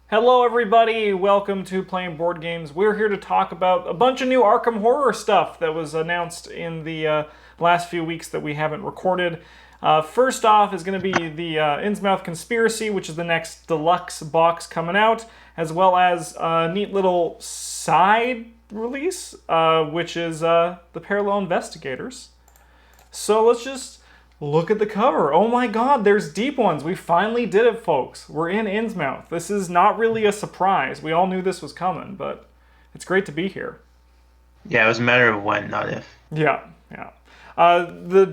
Hello, everybody. Welcome to Playing Board Games. We're here to talk about a bunch of new Arkham horror stuff that was announced in the last few weeks that we haven't recorded. First off is going to be the INNSMOUTH Conspiracy, which is the next deluxe box coming out, as well as a neat little side release, which is the Parallel Investigators. So let's just look at the cover. Oh my god, there's deep ones. We finally did it, folks. We're in INNSMOUTH. This is not really a surprise. We all knew this was coming, but it's great to be here. Yeah, it was a matter of when, not if. Yeah, yeah. The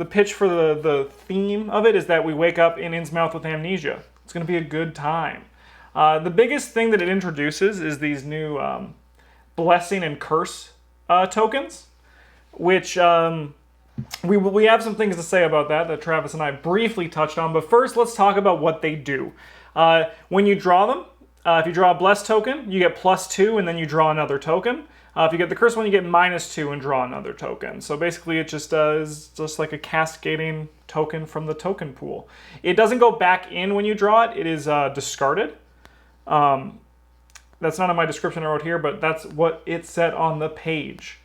pitch for the theme of it is that we wake up in INNSMOUTH with amnesia. It's going to be a good time. The biggest thing that it introduces is these new blessing and curse tokens, which we have some things to say about that Travis and I briefly touched on. But first, let's talk about what they do. When you draw them, if you draw a blessed token, you get +2, and then you draw another token. If you get the curse one, you get -2 and draw another token. So basically, it just is just like a cascading token from the token pool. It doesn't go back in when you draw it. It is discarded. That's not in my description I wrote here, but that's what it said on the page.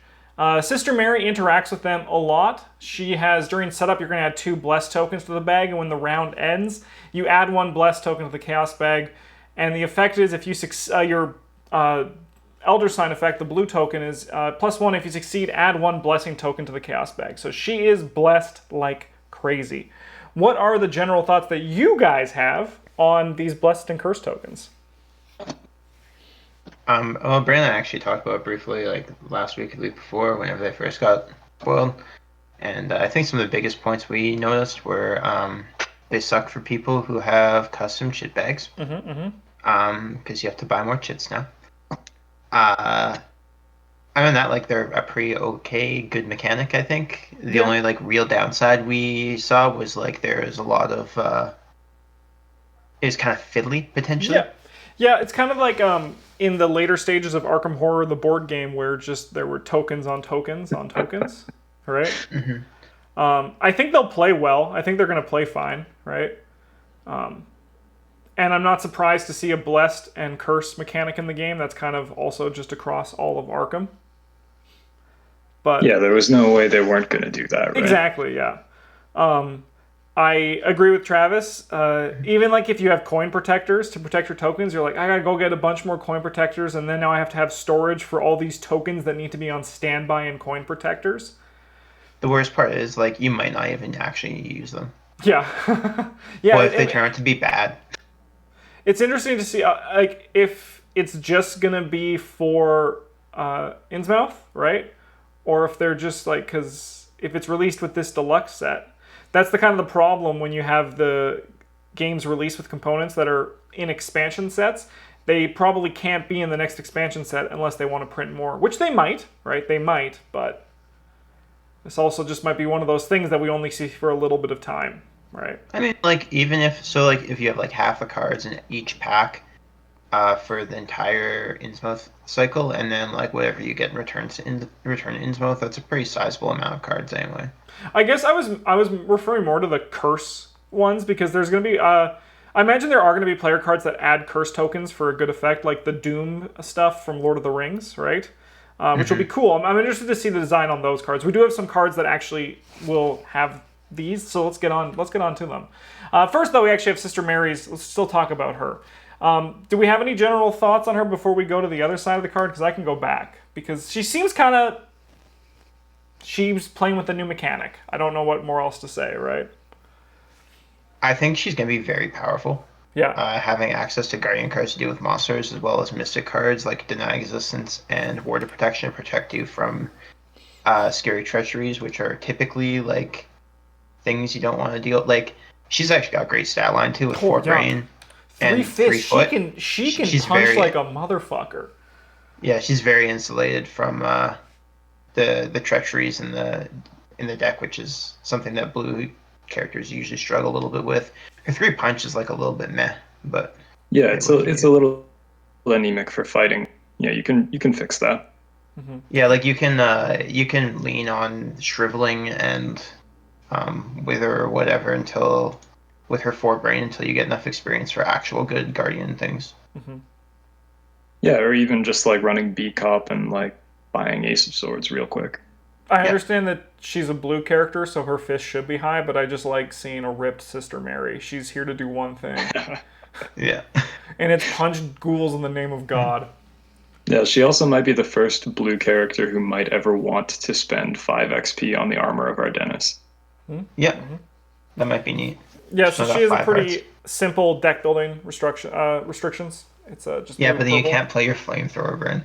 Sister Mary interacts with them a lot. She has, during setup, you're going to add 2 blessed tokens to the bag, and when the round ends, you add 1 blessed token to the chaos bag. And the effect is, if you your Elder Sign effect, the blue token is +1. If you succeed, add 1 blessing token to the chaos bag. So she is blessed like crazy. What are the general thoughts that you guys have on these blessed and cursed tokens? Well, Bryn and I actually talked about it briefly, like last week or the week before, whenever they first got spoiled. And I think some of the biggest points we noticed were they suck for people who have custom chit bags. Because you have to buy more chits now. Other than that, like they're a pretty okay, good mechanic. I think the only like real downside we saw was like there is a lot of it was kind of fiddly potentially. Yeah, it's kind of like in the later stages of Arkham Horror, the board game, where just there were tokens on tokens on tokens, right? I think they'll play well. I think they're going to play fine, right? And I'm not surprised to see a blessed and cursed mechanic in the game. That's kind of also just across all of Arkham. But yeah, there was no way they weren't going to do that, right? Exactly, yeah. I agree with Travis. Even like if you have coin protectors to protect your tokens, you're like, I gotta go get a bunch more coin protectors, and then now I have to have storage for all these tokens that need to be on standby in coin protectors. The worst part is like you might not even actually use them. Yeah, yeah. Well, if they turn out to be bad. It's interesting to see like if it's just gonna be for INNSMOUTH, right? Or if they're just like, because if it's released with this deluxe set. That's the kind of the problem when you have the games released with components that are in expansion sets. They probably can't be in the next expansion set unless they want to print more, which they might, right? They might, but this also just might be one of those things that we only see for a little bit of time, right? I mean, like even if if you have like half the cards in each pack for the entire INNSMOUTH cycle, and then like whatever you get in return INNSMOUTH, that's a pretty sizable amount of cards anyway. I guess I was referring more to the curse ones, because there's going to be I imagine there are going to be player cards that add curse tokens for a good effect, like the Doom stuff from Lord of the Rings, right? Which will be cool. I'm interested to see the design on those cards. We do have some cards that actually will have these, so let's get on to them. First, though, we actually have Sister Mary's. Let's still talk about her. Do we have any general thoughts on her before we go to the other side of the card? Because I can go back, because she seems kind of... She's playing with the new mechanic. I don't know what more else to say, right? I think she's going to be very powerful. Yeah. Having access to Guardian cards to deal with monsters, as well as Mystic cards like Deny Existence and Ward of Protection to protect you from scary treacheries, which are typically like things you don't want to deal. Like she's actually got a great stat line too with 4 brain and 3 foot. She can she's punch like a motherfucker. Yeah, she's very insulated from the treacheries in the deck, which is something that blue characters usually struggle a little bit with. Her 3 punch is like a little bit meh, but yeah, it's a little anemic for fighting. Yeah, you can fix that. Yeah, like you can lean on shriveling and wither or whatever until with her 4 brain until you get enough experience for actual good guardian things. Mm-hmm. Yeah, or even just like running B cop and like buying Ace of Swords real quick. I understand that she's a blue character, so her fist should be high, but I just like seeing a ripped Sister Mary. She's here to do one thing. Yeah. And it's punch ghouls in the name of God. Yeah, she also might be the first blue character who might ever want to spend 5 XP on the armor of Ardennis. Yeah. That might be neat. Yeah, so Still she got has a 5 pretty hearts. simple deck building restrictions. It's just Yeah, blue but then you purple. can't play your flamethrower, Bryn.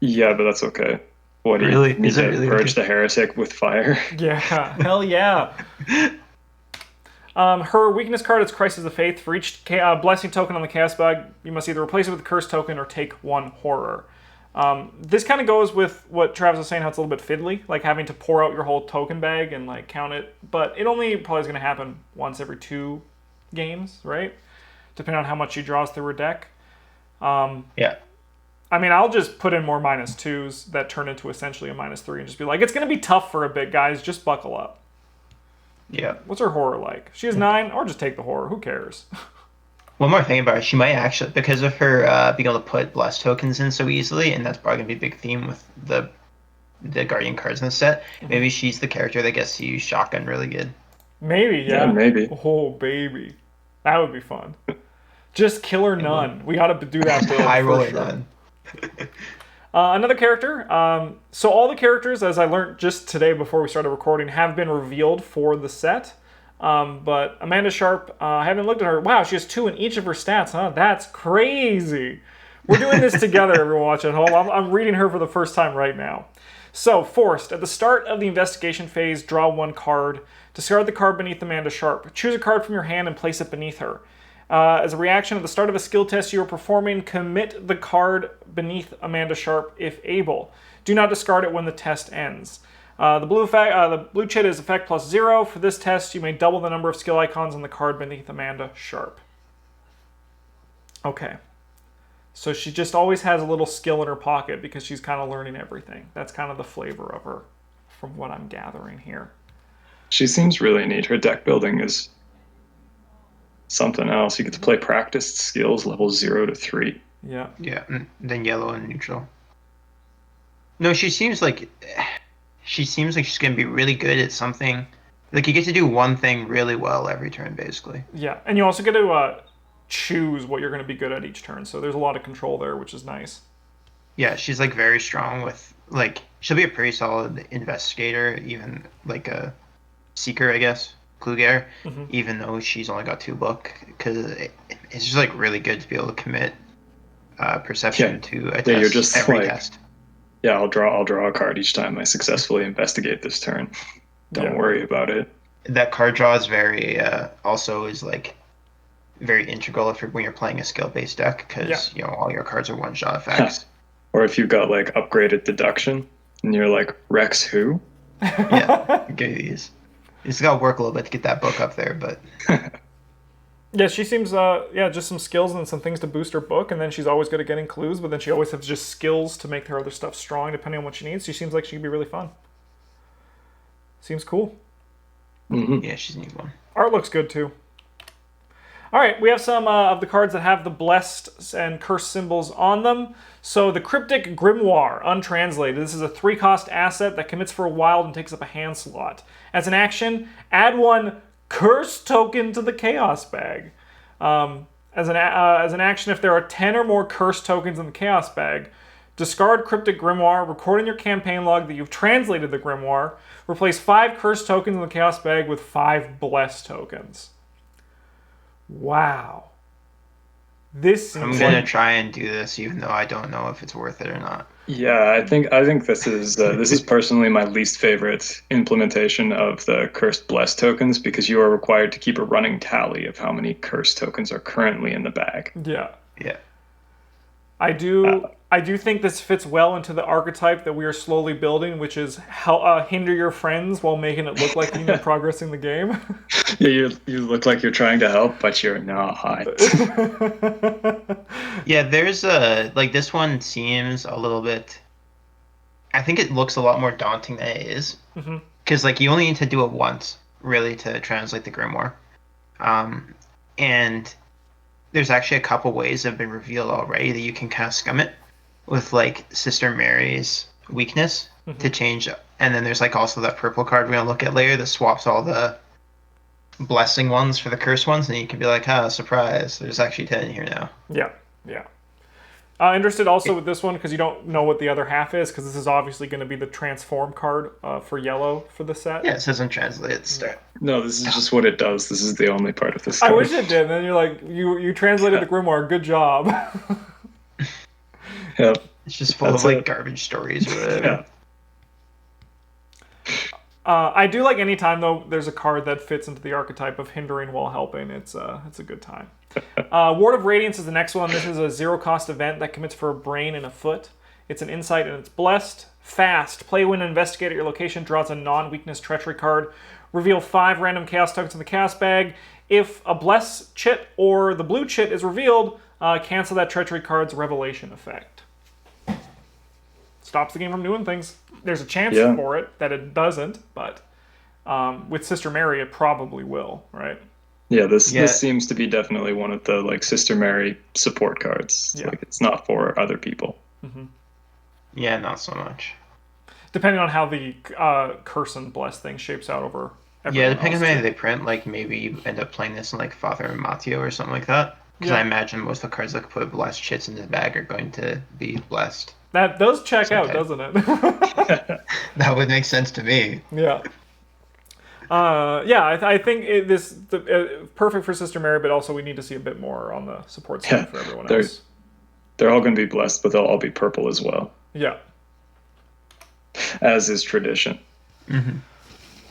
Yeah, but that's okay. What do Really? you need Is it to really purge okay? the heretic with fire? Yeah, hell yeah. Her weakness card is Crisis of Faith. For each blessing token on the Chaos bag, you must either replace it with a curse token or take 1 horror. This kind of goes with what Travis was saying, how it's a little bit fiddly, like having to pour out your whole token bag and like count it. But it only probably is going to happen once every 2 games, right? Depending on how much she draws through her deck. Yeah. I mean, I'll just put in more -2s that turn into essentially a -3 and just be like, it's going to be tough for a bit, guys. Just buckle up. Yeah. What's her horror like? She has 9, or just take the horror. Who cares? One more thing about her, she might actually, because of her being able to put blessed tokens in so easily, and that's probably going to be a big theme with the Guardian cards in the set, maybe she's the character that gets to use Shotgun really good. Maybe, yeah. Maybe. Oh, baby. That would be fun. Just kill her none. We got to do that build High for roller sure. none. Another character. So all the characters, as I learned just today before we started recording, have been revealed for the set. But Amanda Sharp, I haven't looked at her. Wow, she has 2 in each of her stats, huh? That's crazy. We're doing this together, everyone watching at home. I'm reading her for the first time right now. So, Forced. At the start of the investigation phase, draw 1 card. Discard the card beneath Amanda Sharp. Choose a card from your hand and place it beneath her. As a reaction at the start of a skill test you are performing, commit the card beneath Amanda Sharp if able. Do not discard it when the test ends. The blue chit is effect +0. For this test, you may double the number of skill icons on the card beneath Amanda Sharp. Okay. So she just always has a little skill in her pocket because she's kind of learning everything. That's kind of the flavor of her, from what I'm gathering here. She seems really neat. Her deck building is something else. You get to play practiced skills levels 0 to 3. Yeah. Yeah, and then yellow and neutral. No, she seems like she's gonna be really good at something. Like you get to do one thing really well every turn, basically. Yeah, and you also get to choose what you're going to be good at each turn. So there's a lot of control there, which is nice. Yeah, she's like very strong with like she'll be a pretty solid investigator, even like a seeker, I guess, Kluger, even though she's only got 2 book, because it's just like really good to be able to commit perception to a test. You're just every like, test. Yeah, I'll draw a card each time I successfully investigate this turn. Don't worry about it. That card draw is very also is like very integral if when you're playing a skill-based deck, because you know all your cards are one-shot effects. Or if you've got like upgraded deduction and you're like, Rex who? Yeah, get these. It's got to work a little bit to get that book up there, but Yeah, she seems just some skills and some things to boost her book, and then she's always good at getting clues, but then she always has just skills to make her other stuff strong depending on what she needs. She seems like she could be really fun. Seems cool. yeah, she's a neat one. Art looks good too. All right, we have some of the cards that have the blessed and cursed symbols on them. So the Cryptic Grimoire, untranslated. This is a 3-cost asset that commits for a wild and takes up a hand slot. As an action, add 1 curse token to the Chaos bag. As an action, if there are 10 or more curse tokens in the Chaos bag, discard Cryptic Grimoire, record in your campaign log that you've translated the Grimoire, replace 5 curse tokens in the Chaos bag with 5 blessed tokens. Wow. This seems I'm gonna try and do this, even though I don't know if it's worth it or not. Yeah, I think this is personally my least favorite implementation of the cursed blessed tokens, because you are required to keep a running tally of how many cursed tokens are currently in the bag. Yeah. Yeah. I do think this fits well into the archetype that we are slowly building, which is how hinder your friends while making it look like you're progressing the game. Yeah, you look like you're trying to help, but you're not. Yeah, there's like this one seems a little bit. I think it looks a lot more daunting than it is, because like you only need to do it once really to translate the Grimoire. And there's actually a couple ways that have been revealed already that you can kind of scum it with like Sister Mary's weakness to change. And then there's like also that purple card we're gonna look at later that swaps all the blessing ones for the curse ones, and you can be like, surprise, there's actually 10 in here now. Yeah. Interested also with this one because you don't know what the other half is, because this is obviously going to be the transform card for yellow for the set. Yeah, it says untranslated start. No, this is just what it does. This is the only part of this I card. wish it did. And then you're like, you translated the Grimoire. Good job. Yep. It's just full of like garbage stories or whatever. Yeah. I do like any time though there's a card that fits into the archetype of hindering while helping. It's a good time. Ward of Radiance is the next one. This is a 0-cost event that commits for a brain and a foot. It's an insight and it's blessed. Fast. Play when investigate at your location draws a non-weakness treachery card. Reveal 5 random chaos tokens in the chaos bag. If a bless chit or the blue chit is revealed, cancel that treachery card's revelation effect. Stops the game from doing things. There's a chance for it that it doesn't, but with Sister Mary it probably will, right? Yeah, this seems to be definitely one of the like Sister Mary support cards. Yeah. Like it's not for other people. Yeah, not so much. Depending on how the curse and bless thing shapes out over everyone Depending on else, how they print, like maybe you end up playing this in like Father and Mateo or something like that. Because I imagine most of the cards that put blessed chits in the bag are going to be blessed. That does check out, doesn't it? That would make sense to me. Yeah. I think this perfect for Sister Mary, but also we need to see a bit more on the support side for everyone else. They're all going to be blessed, but they'll all be purple as well. Yeah. As is tradition.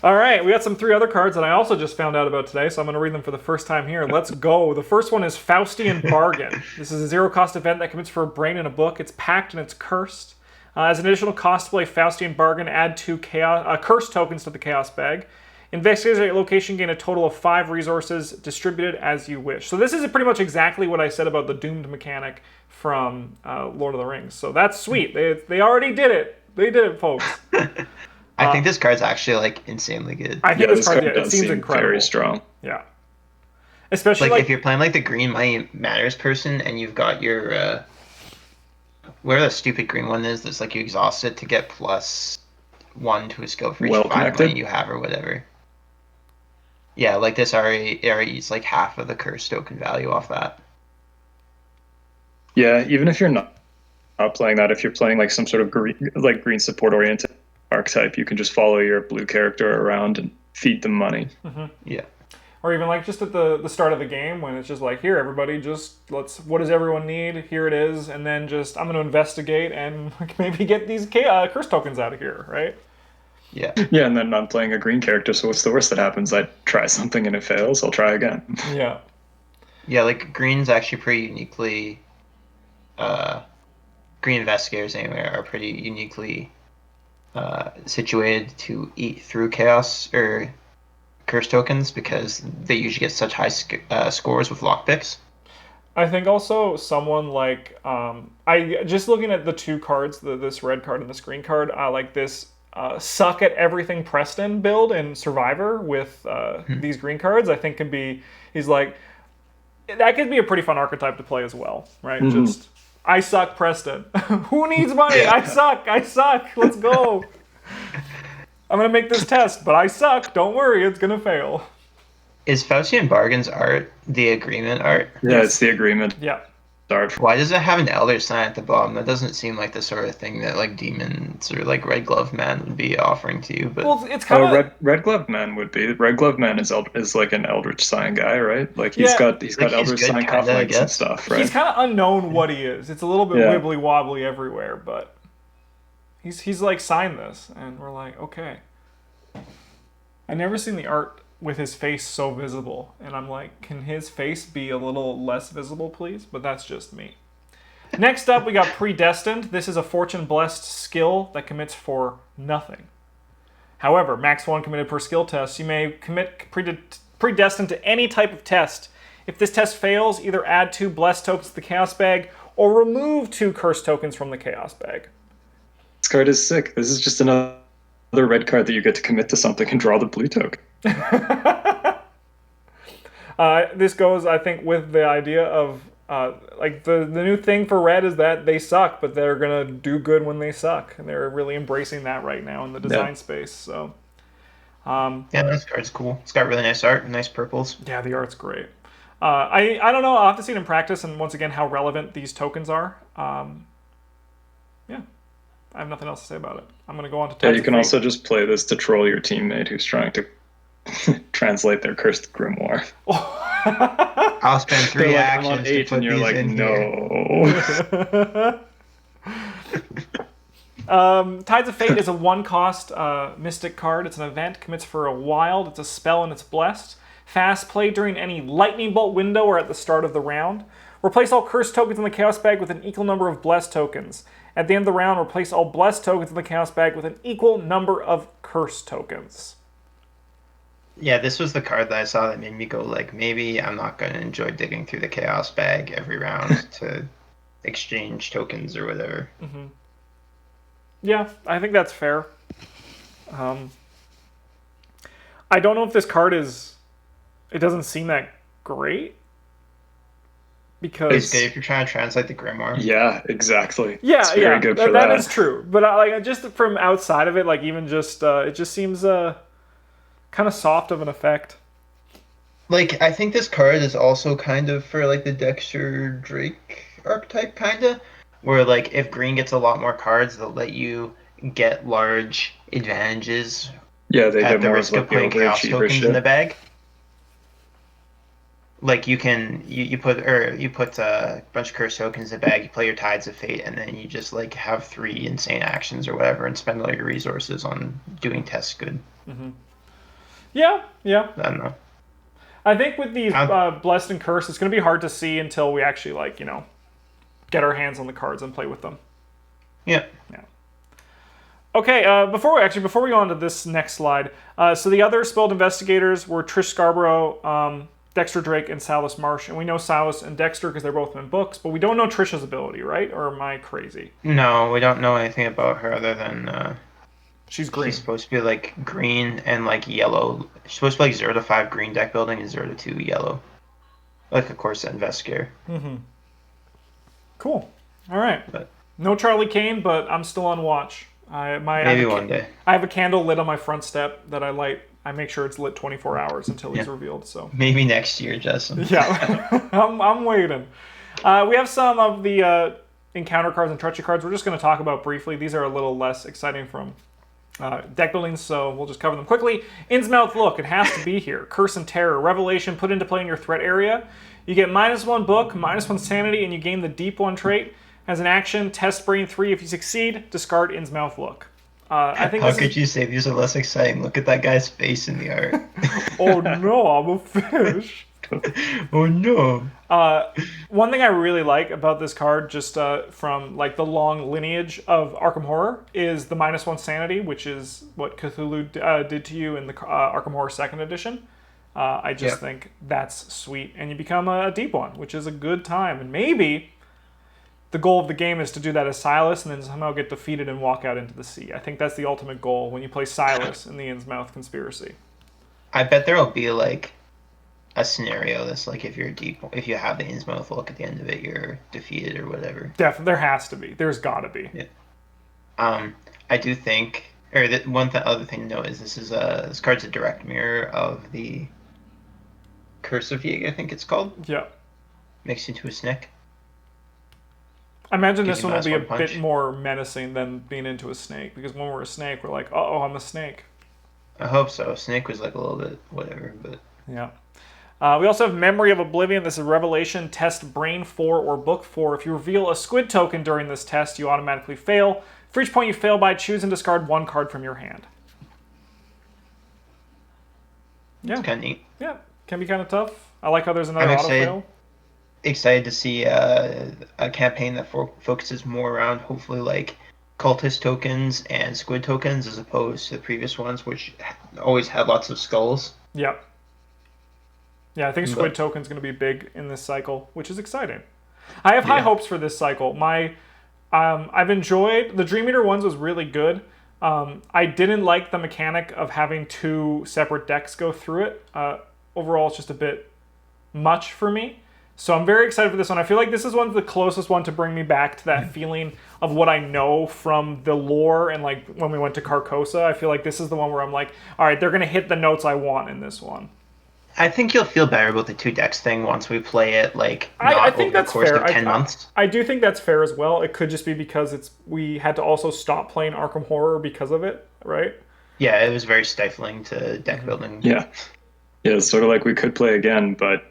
All right, we got 3 other cards that I also just found out about today, so I'm going to read them for the first time here. Let's go. The first one is Faustian Bargain. This is a 0-cost event that commits for a brain and a book. It's packed and it's cursed. As an additional cost to play Faustian Bargain, add 2 curse tokens to the chaos bag. Investigators at your location gain a total of 5 resources distributed as you wish. So this is pretty much exactly what I said about the doomed mechanic from Lord of the Rings. So that's sweet. They already did it. They did it, folks. I think this card's actually like insanely good. I think this card it does seems seem incredible. very strong. Yeah. Especially like if you're playing like the green money matters person and you've got your whatever the stupid green one is that's like you exhaust it to get +1 to a skill for each 5 money you have or whatever. Yeah, like this already eats like half of the curse token value off that. Yeah, even if you're not playing that, if you're playing like some sort of green support oriented archetype, you can just follow your blue character around and feed them money. Yeah. Or even like just at the start of the game when it's just like, here everybody, just what does everyone need? Here it is, and then just I'm going to investigate and maybe get these curse tokens out of here, right? Yeah. Yeah, and then I'm playing a green character, so what's the worst that happens? I try something and it fails, I'll try again. Yeah. Yeah, like green's actually pretty uniquely green investigators anyway are pretty uniquely situated to eat through chaos or curse tokens because they usually get such high scores with lockpicks. I think also someone like I just looking at the 2 cards, this red card and this green card, like this suck at everything Preston build in Survivor with these green cards, I think he's like that could be a pretty fun archetype to play as well, right? Just I suck, Preston. Who needs money? I suck. Let's go. I'm going to make this test, but I suck. Don't worry, it's going to fail. Is Faustian Bargain's art the agreement art? Yeah, it's the agreement. Yeah. Art. Why does it have an elder sign at the bottom? That doesn't seem like the sort of thing that like demons or like Red Glove Man would be offering to you. But well, it's kind of Red Glove Man would be. Red Glove Man is like an Eldritch Sign guy, right? Like he's got Eldritch Sign cufflinks and stuff, right? He's kind of unknown what he is. It's a little bit wibbly wobbly everywhere, but he's like signed this, and we're like, okay. I never seen the art with his face so visible, and I'm like, can his face be a little less visible, please? But that's just me. Next up, we got Predestined. This is a fortune-blessed skill that commits for nothing. However, max 1 committed per skill test. You may commit Predestined to any type of test. If this test fails, either add 2 blessed tokens to the chaos bag or remove 2 curse tokens from the chaos bag. This card is sick. This is just another red card that you get to commit to something and draw the blue token. This goes, I think, with the idea of like the new thing for Red is that they suck, but they're gonna do good when they suck, and they're really embracing that right now in the design space. So Yeah, this card's cool. It's got really nice art, nice purples. yeah, the art's great. I don't know. I'll have to see it in practice, and once again, how relevant these tokens are. Yeah, I have nothing else to say about it. I'm gonna go on to. Yeah, you can also just play this to troll your teammate who's trying to translate their cursed grimoire. I'll spend 3 They're actions I'm on to 8 put and you're these like, in no. Tides of Fate is a 1-cost mystic card. It's an event, commits for a wild. It's a spell and it's blessed. Fast play during any lightning bolt window or at the start of the round. Replace all cursed tokens in the chaos bag with an equal number of blessed tokens. At the end of the round, replace all blessed tokens in the chaos bag with an equal number of cursed tokens. Yeah, this was the card that I saw that made me go like, maybe I'm not going to enjoy digging through the chaos bag every round to exchange tokens or whatever. Mm-hmm. Yeah, I think that's fair. I don't know if this card is... It doesn't seem that great. Because... It's good if you're trying to translate the grimoire. Yeah, exactly. Yeah, it's very good for that. That is true. But like just from outside of it, like even just... it just seems kind of soft of an effect. Like, I think this card is also kind of for like the Dexter Drake archetype, kind of. Where, like, if green gets a lot more cards, they'll let you get large advantages. Yeah, they at get the more risk of of putting chaos tokens shit. in the bag. Like, you can you put a bunch of curse tokens in the bag, you play your Tides of Fate, and then you just like have 3 insane actions or whatever, and spend all your resources on doing tests good. Mm-hmm. Yeah. I don't know. I think with these blessed and cursed, it's going to be hard to see until we actually get our hands on the cards and play with them. Yeah. Okay, before we go on to this next slide, so the other spelled investigators were Trish Scarborough, Dexter Drake, and Silas Marsh. And we know Silas and Dexter because they're both in books, but we don't know Trish's ability, right? Or am I crazy? No, we don't know anything about her other than she's green. She's supposed to be like green and like yellow. She's supposed to be like 0 to 5 green deck building and 0 to 2 yellow. Like, of course, the investigator. Mm-hmm. Cool. All right. But no Charlie Kane, but I'm still on watch. maybe one day. I have a candle lit on my front step that I light. I make sure it's lit 24 hours until he's revealed. So maybe next year, Justin. Yeah, I'm waiting. We have some of the encounter cards and treachery cards we're just going to talk about briefly. These are a little less exciting from deck building, so we'll just cover them quickly. INNSMOUTH Look, it has to be here. Curse and Terror. Revelation put into play in your threat area. You get -1 book, -1 sanity, and you gain the Deep One trait. As an action, test Bryn 3. If you succeed, discard INNSMOUTH Look. I think How could you say these are less exciting? Look at that guy's face in the art. Oh no, I'm a fish. Oh no. One thing I really like about this card, just from like the long lineage of Arkham Horror, is the -1 sanity, which is what Cthulhu did to you in the Arkham Horror 2nd edition. I just think that's sweet, and you become a Deep One, which is a good time. And maybe the goal of the game is to do that as Silas and then somehow get defeated and walk out into the sea. I think that's the ultimate goal when you play Silas in the INNSMOUTH Conspiracy. I bet there'll be like a scenario that's like if you have the INNSMOUTH Look at the end of it, you're defeated or whatever. Definitely, there has to be. There's got to be. Yeah. I do think, or other thing to note is this card's a direct mirror of the Curse of Yeager, I think it's called. Yeah. Mixed into a snake. I imagine this one will be a -1 bit more menacing than being into a snake, because when we're a snake, we're like, oh, I'm a snake. I hope so. Snake was like a little bit whatever, but... Yeah. We also have Memory of Oblivion. This is Revelation. Test Bryn 4 or Book 4. If you reveal a squid token during this test, you automatically fail. For each point you fail by, choose and discard 1 card from your hand. Yeah. It's kind of neat. Yeah. Can be kind of tough. I like how there's another autofail. Excited to see a campaign that focuses more around hopefully like cultist tokens and squid tokens as opposed to the previous ones, which always had lots of skulls. Yep. Yeah, I think squid token's going to be big in this cycle, which is exciting. I have high hopes for this cycle. I've enjoyed the Dream Eater ones was really good. I didn't like the mechanic of having 2 separate decks go through it. Overall, it's just a bit much for me. So I'm very excited for this one. I feel like this is one of the closest one to bring me back to that feeling of what I know from the lore and like when we went to Carcosa. I feel like this is the one where I'm like, all right, they're going to hit the notes I want in this one. I think you'll feel better about the 2 decks thing once we play it, like, I think over that's the course fair. of 10 months. I do think that's fair as well. It could just be because we had to also stop playing Arkham Horror because of it, right? Yeah, it was very stifling to deck building. Yeah. Yeah, it's sort of like we could play again, but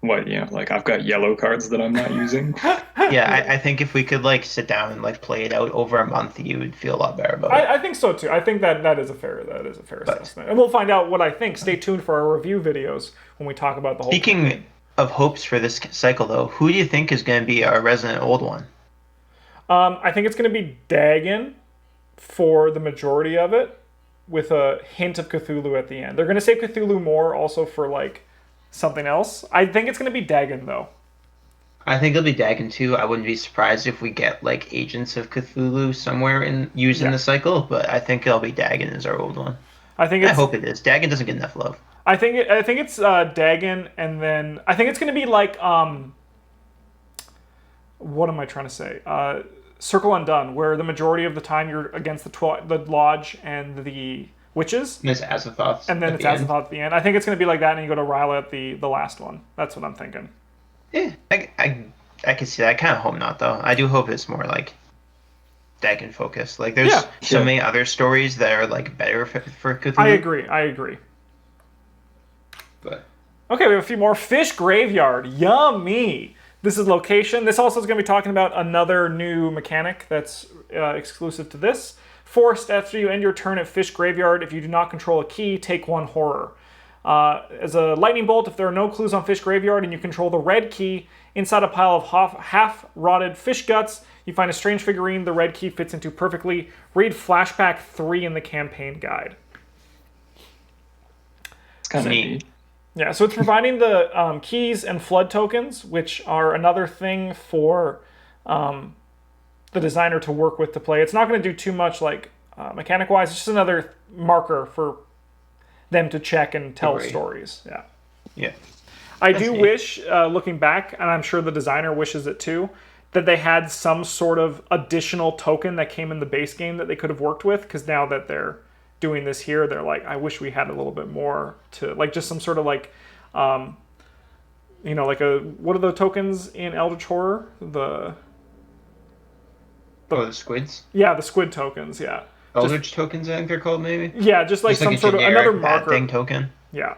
like I've got yellow cards that I'm not using. Yeah, I think if we could like sit down and like play it out over a month, you would feel a lot better about it. I think so too. I think that is a fair assessment, and we'll find out what I think. Stay tuned for our review videos when we talk about the whole. Speaking of hopes for this cycle, though, who do you think is going to be our resident old one? I think it's going to be Dagon for the majority of it, with a hint of Cthulhu at the end. They're going to save Cthulhu more also for like something else. I think it's going to be Dagon though. I think it'll be Dagon too. I wouldn't be surprised if we get like Agents of Cthulhu somewhere in the cycle, but I think it'll be Dagon as our old one. I hope it is. Dagon doesn't get enough love. I think it's Dagon, and then I think it's going to be like what am I trying to say? Circle Undone, where the majority of the time you're against the Lodge and the witches. And it's Azathoth. And then it's Azathoth at the end. I think it's going to be like that, and you go to Ryla at the last one. That's what I'm thinking. Yeah, I can see that. I kind of hope not, though. I do hope it's more like Dagon focused. Like, there's so many other stories that are like better for Cthulhu. I agree. But okay, we have a few more. Fish Graveyard. Yummy. This is location. This also is going to be talking about another new mechanic that's exclusive to this. Forced, after you end your turn at Fish Graveyard, if you do not control a key, take 1 horror. As a lightning bolt, if there are no clues on Fish Graveyard and you control the red key, inside a pile of half-rotted fish guts, you find a strange figurine the red key fits into perfectly. Read Flashback 3 in the campaign guide. It's kind of neat. Yeah, so it's providing the keys and flood tokens, which are another thing for the designer to work with to play. It's not going to do too much like mechanic-wise. It's just another marker for them to check and tell stories. Yeah. I do wish, looking back, and I'm sure the designer wishes it too, that they had some sort of additional token that came in the base game that they could have worked with, because now that they're doing this here, they're like, I wish we had a little bit more to, like, just some sort of like, like what are the tokens in Eldritch Horror? The squids? Yeah, the squid tokens, yeah. Eldritch tokens, I think they're called, maybe? Yeah, just like some sort of another marker. Thing token. Yeah.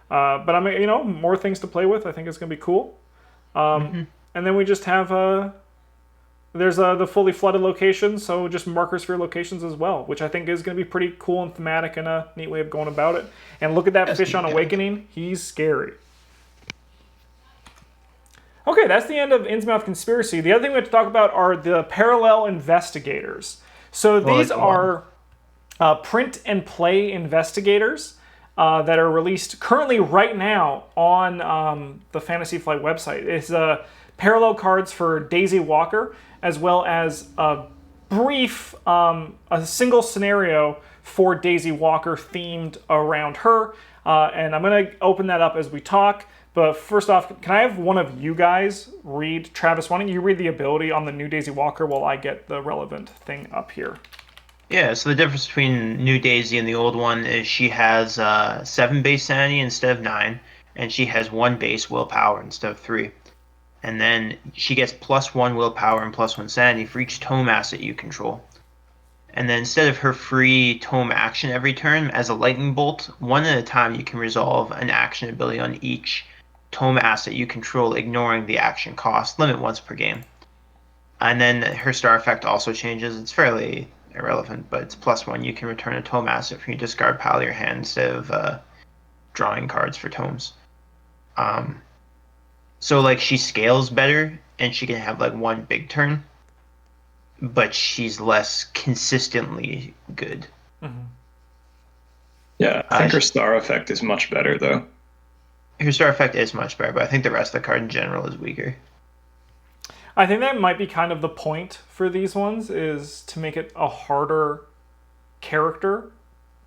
But I mean, more things to play with. I think it's going to be cool. And then we just have there's the fully flooded locations, so just markers for your locations as well, which I think is going to be pretty cool and thematic and a neat way of going about it. And look at that fish on Awakening. He's scary. Okay, that's the end of INNSMOUTH Conspiracy. The other thing we have to talk about are the parallel investigators. So these are print and play investigators that are released currently right now on the Fantasy Flight website. It's parallel cards for Daisy Walker, as well as a brief, a single scenario for Daisy Walker themed around her. And I'm going to open that up as we talk. But first off, can I have one of you guys read? Travis, why don't you read the ability on the new Daisy Walker while I get the relevant thing up here? Yeah, so the difference between New Daisy and the old one is she has 7 base sanity instead of 9, and she has 1 base willpower instead of 3. And then she gets +1 willpower and +1 sanity for each tome asset you control. And then instead of her free tome action every turn, as a lightning bolt, 1 at a time you can resolve an action ability on each tome asset you control, ignoring the action cost, limit once per game. And then her star effect also changes. It's fairly irrelevant, but it's +1. You can return a tome asset from your discard pile of your hand instead of drawing cards for tomes. So like she scales better, and she can have like 1 big turn, but she's less consistently good. Yeah, I think her star effect is much better though. Her star effect is much better, but I think the rest of the card in general is weaker. I think that might be kind of the point for these ones, is to make it a harder character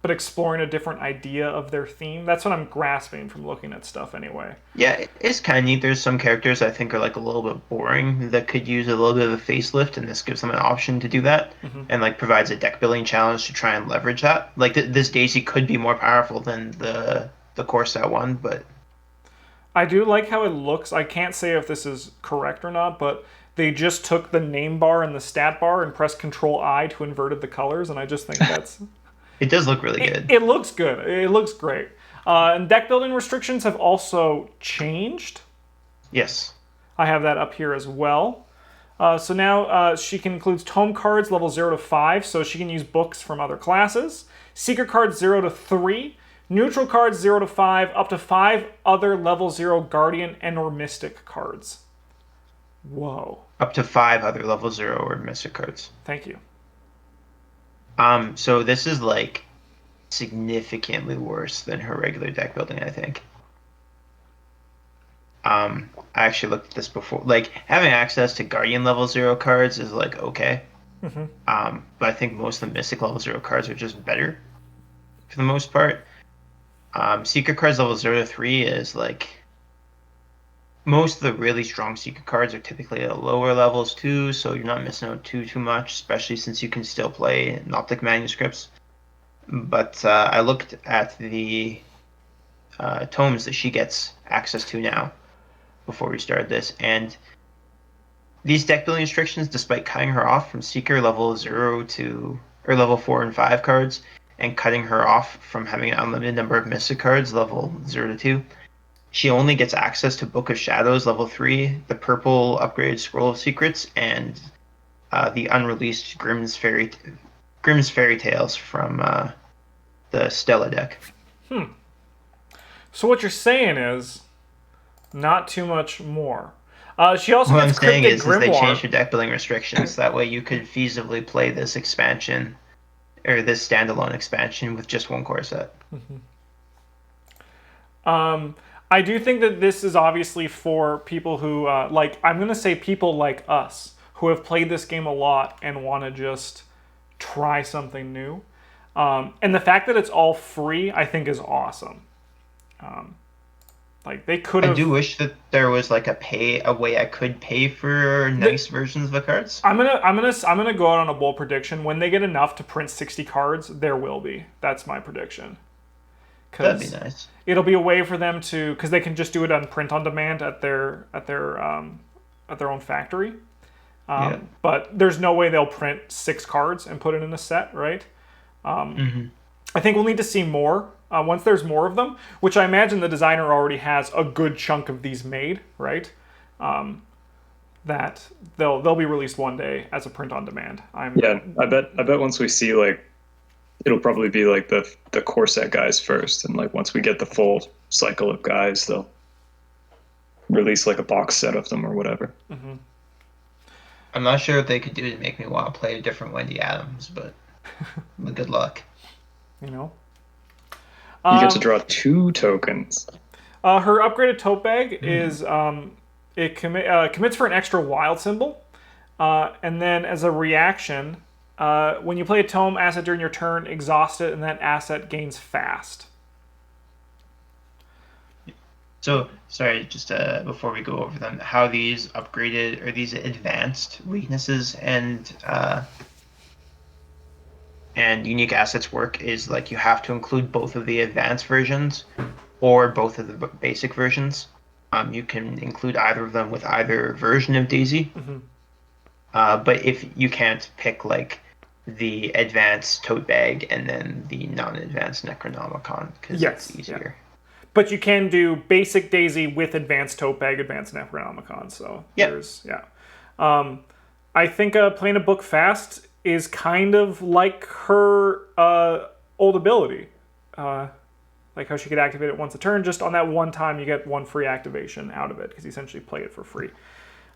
but exploring a different idea of their theme. That's what I'm grasping from looking at stuff anyway. Yeah, it's kind of neat. There's some characters I think are like a little bit boring that could use a little bit of a facelift, and this gives them an option to do that, and like provides a deck building challenge to try and leverage that. Like this Daisy could be more powerful than the core set one, but I do like how it looks. I can't say if this is correct or not, but they just took the name bar and the stat bar and pressed Control I to inverted the colors, and I just think that's... it does look really good. It looks good. It looks great. And deck building restrictions have also changed. Yes. I have that up here as well. So now she can include tome cards level 0 to 5, so she can use books from other classes. Secret cards 0 to 3. Neutral cards 0 to 5, up to 5 other level 0 Guardian and or Mystic cards. Whoa. Up to 5 other level 0 or Mystic cards. Thank you. So this is like significantly worse than her regular deck building, I think. I actually looked at this before. Like, having access to Guardian level 0 cards is like okay. But I think most of the Mystic level 0 cards are just better for the most part. Secret cards level 0 to 3 is like... most of the really strong secret cards are typically at lower levels too, so you're not missing out too much, especially since you can still play Noptic manuscripts. But I looked at the tomes that she gets access to now before we started this, and these deck building restrictions, despite cutting her off from Seeker level 0 to or level 4 and 5 cards, and cutting her off from having an unlimited number of Mystic cards level 0 to 2, she only gets access to Book of Shadows level 3, the purple upgraded Scroll of Secrets, and the unreleased Grimm's Fairy Tales from the Stella deck. So what you're saying is not too much more. She also What I'm gets saying Cryptic is Grimoire. they changed your deck building restrictions. That way you could feasibly play this expansion, or this standalone expansion, with just one core set. I do think that this is obviously for people who, I'm going to say people like us, who have played this game a lot and want to just try something new. And the fact that it's all free, I think, is awesome. They could have... I do wish that there was like a way I could pay for nice versions of the cards. I'm gonna go out on a bold prediction. When they get enough to print 60 cards, there will be. That's my prediction. That'd be nice. It'll be a way for them to, because they can just do it on print on demand at their own factory. But there's no way they'll print 6 cards and put it in a set, right? I think we'll need to see more once there's more of them, which I imagine the designer already has a good chunk of these made, right? That they'll be released one day as a print on demand. I bet once we see it'll probably be like the core set guys first, and once we get the full cycle of guys, they'll release like a box set of them or whatever. I'm not sure what they could do to make me want to play a different Wendy Adams, but good luck. You get to draw 2 tokens. Her upgraded tote bag is it commits for an extra wild symbol, and then as a reaction, when you play a tome asset during your turn, exhaust it, and that asset gains fast. So, sorry, just before we go over them, how these upgraded or these advanced weaknesses and unique assets work is you have to include both of the advanced versions or both of the basic versions. You can include either of them with either version of Daisy. But if you can't pick the advanced tote bag and then the non-advanced Necronomicon, because it's easier. But you can do basic Daisy with advanced tote bag, advanced Necronomicon. So I think playing a book fast is kind of like her old ability. Like how she could activate it once a turn. Just on that one time, you get 1 free activation out of it, because you essentially play it for free.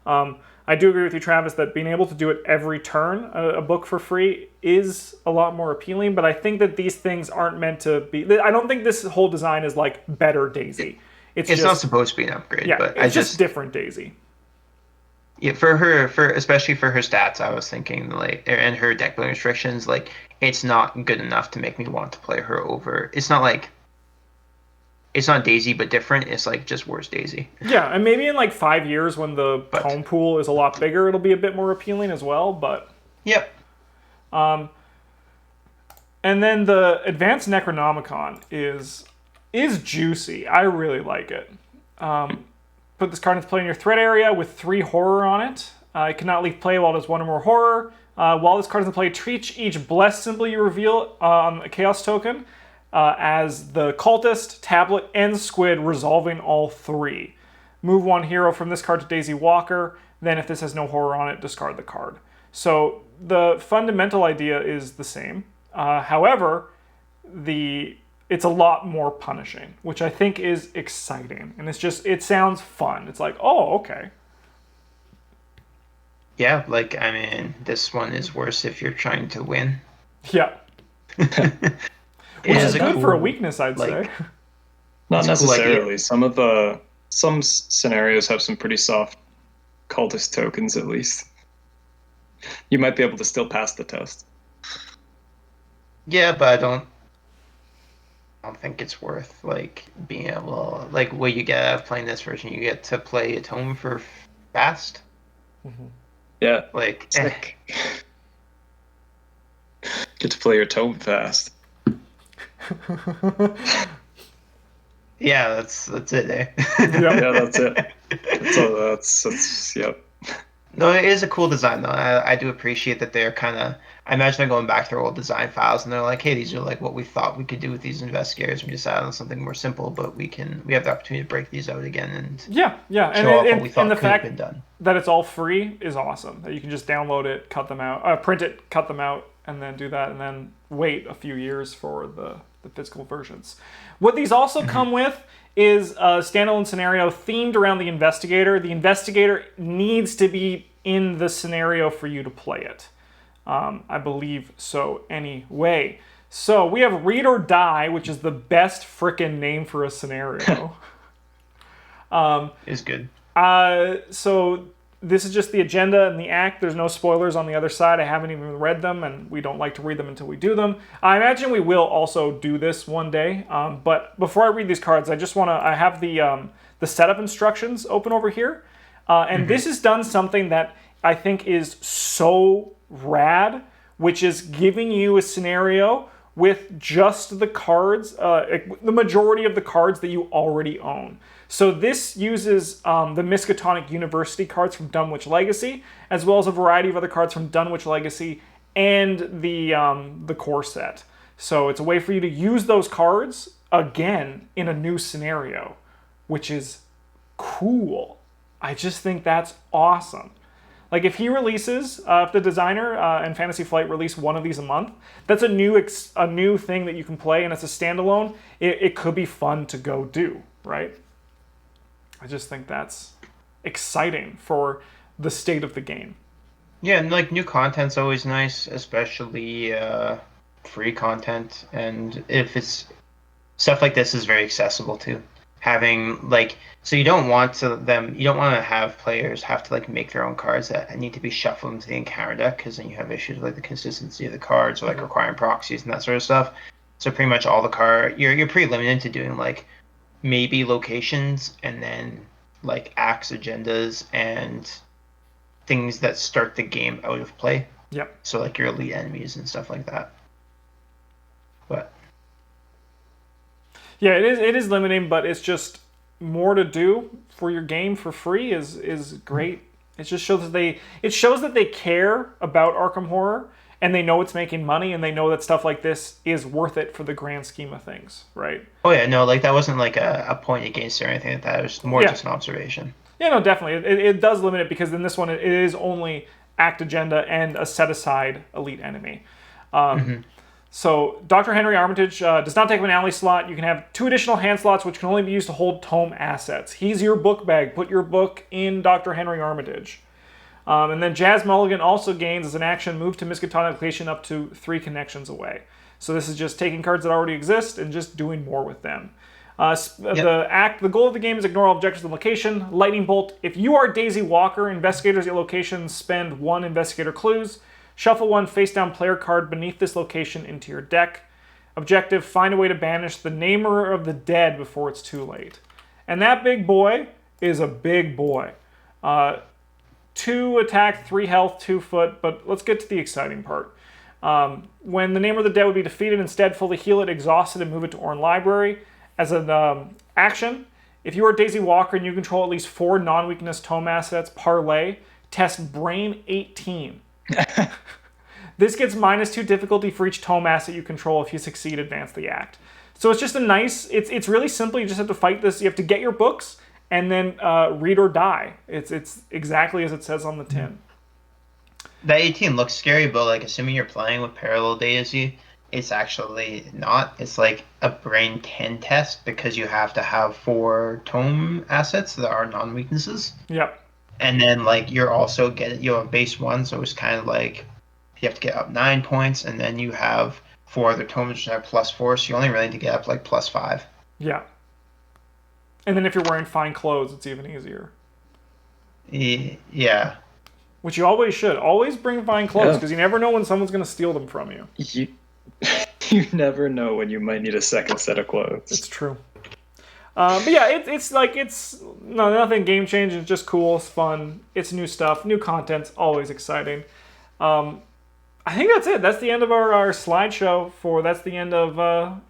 I do agree with you, Travis, that being able to do it every turn, a book for free, is a lot more appealing, but I think that these things aren't meant to be... I don't think this whole design is better Daisy. It's just not supposed to be an upgrade, but it's just different Daisy. Yeah, for especially for her stats, I was thinking like, and her deck building restrictions, like it's not good enough to make me want to play her over. It's not like it's not Daisy, but different. It's like just worse Daisy. Yeah, and maybe in like 5 years when the But tome pool is a lot bigger, it'll be a bit more appealing as well. But yep, and then the advanced Necronomicon is juicy. I really like it. Put this card into play in your threat area with 3 horror on it. It cannot leave play while it has 1 or more horror. While this card is in play, treat each blessed symbol you reveal on a chaos token as the cultist, tablet, and squid, resolving all 3. Move 1 hero from this card to Daisy Walker. Then if this has no horror on it, discard the card. So the fundamental idea is the same. However, it's a lot more punishing, which I think is exciting. And it sounds fun. It's like, oh, okay. yeah. Like I mean, this one is worse if you're trying to win. Yeah. It Which is a good cool- for a weakness, I'd like- say. Not It's a cool idea. necessarily. Some scenarios have some pretty soft cultist tokens, at least. You might be able to still pass the test. Yeah, but I don't think it's worth like being able like what you get out of playing this version. You get to play a tome for fast. Yeah, Like sick. Get to play your tome fast. yeah, that's it. Eh? Yeah, that's it. That's yep. No, it is a cool design though. I do appreciate that they're kind of. I imagine they're going back to their old design files and they're like, hey, these are like what we thought we could do with these investigators. We decided on something more simple, but we have the opportunity to break these out again and Yeah. And, show off what and, we thought and the could have fact been done. that it's all free is awesome. That you can just download it, cut them out, print it, cut them out, and then do that, and then wait a few years for the physical versions. What these also come with is a standalone scenario themed around the investigator. The investigator needs to be in the scenario for you to play it. I believe so anyway. So we have Read or Die, which is the best frickin' name for a scenario. Is good. So this is just the agenda and the act. There's no spoilers on the other side. I haven't even read them, and we don't like to read them until we do them. I imagine we will also do this one day. But before I read these cards, I just want to. I have the setup instructions open over here, and this has done something that I think is so rad, which is giving you a scenario with just the cards, the majority of the cards that you already own. So this uses the Miskatonic University cards from Dunwich Legacy, as well as a variety of other cards from Dunwich Legacy and the core set. So it's a way for you to use those cards again in a new scenario, which is cool. I just think that's awesome. Like if he releases, if the designer and Fantasy Flight release one of these a month, that's a new thing that you can play, and it's a standalone. It could be fun to go do, right? I just think that's exciting for the state of the game. Yeah, and like new content's always nice, especially free content, and if it's stuff like this is very accessible too. Having like so you don't want to have players have to like make their own cards that need to be shuffled into the encounter deck, because then you have issues with like the consistency of the cards or like requiring proxies and that sort of stuff. So pretty much all the you're pretty limited to doing like maybe locations and then like acts, agendas, and things that start the game out of play. Yep. So like your elite enemies and stuff like that. But yeah, it is limiting, but it's just more to do for your game for free is great. It just shows that they care about Arkham Horror, and they know it's making money, and they know that stuff like this is worth it for the grand scheme of things, right? oh yeah, no, like that wasn't like a point against it or anything like that. It was more just an observation. Yeah, no, definitely. It does limit it, because in this one it is only act, agenda, and a set-aside elite enemy. So Dr. Henry Armitage does not take up an alley slot. You can have 2 additional hand slots, which can only be used to hold tome assets. He's your book bag. Put your book in Dr. Henry Armitage. And then Jazz Mulligan also gains, as an action, move to Miskatonic location up to 3 connections away. So this is just taking cards that already exist and just doing more with them. The goal of the game is ignore all objectives in location. Lightning Bolt. If you are Daisy Walker, investigators at locations spend 1 investigator clues. Shuffle 1 face-down player card beneath this location into your deck. Objective, find a way to banish the namer of the dead before it's too late. And that big boy is a big boy. 2 attack, 3 health, 2 foot, but let's get to the exciting part. When the namer of the dead would be defeated, instead fully heal it, exhaust it, and move it to Ornn Library. As an action, if you are Daisy Walker and you control at least 4 non-weakness tome assets, parlay, test Brain 18. This gets -2 difficulty for each tome asset you control. If you succeed, advance the act. So it's just a nice, it's really simple. You just have to fight this. You have to get your books and then read or die. It's exactly as it says on the tin. That 18 looks scary, but like assuming you're playing with Parallel Daisy, it's actually not. It's like a Brain 10 test because you have to have 4 tome assets that are non-weaknesses. Yep. And then like you're also you have base 1, so it's kind of like you have to get up 9 points, and then you have 4 other tomes which have +4, so you only really need to get up like +5. Yeah. And then if you're wearing fine clothes, it's even easier. Yeah. Which you always should. Always bring fine clothes, because you never know when someone's going to steal them from you. You never know when you might need a second set of clothes. It's true. But yeah, it's nothing game changing. It's just cool. It's fun. It's new stuff. New content's always exciting. I think that's it. That's the end of our slideshow. That's the end of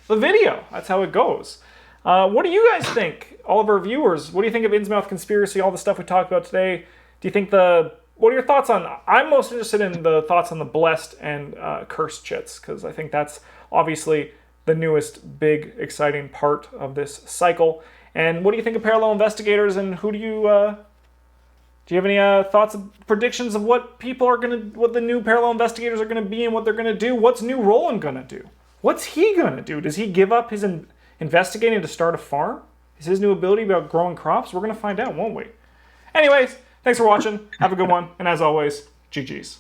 the video. That's how it goes. What do you guys think? All of our viewers, what do you think of INNSMOUTH Conspiracy, all the stuff we talked about today? Do you think what are your thoughts on... I'm most interested in the thoughts on the Blessed and Cursed chits, because I think that's obviously the newest, big, exciting part of this cycle. And what do you think of Parallel Investigators, and who do you... do you have any thoughts, predictions of what the new Parallel Investigators are going to be and what they're going to do? What's New Roland going to do? What's he going to do? Does he give up his investigating to start a farm? Is his new ability about growing crops? We're going to find out, won't we? Anyways, thanks for watching. Have a good one. And as always, GG's.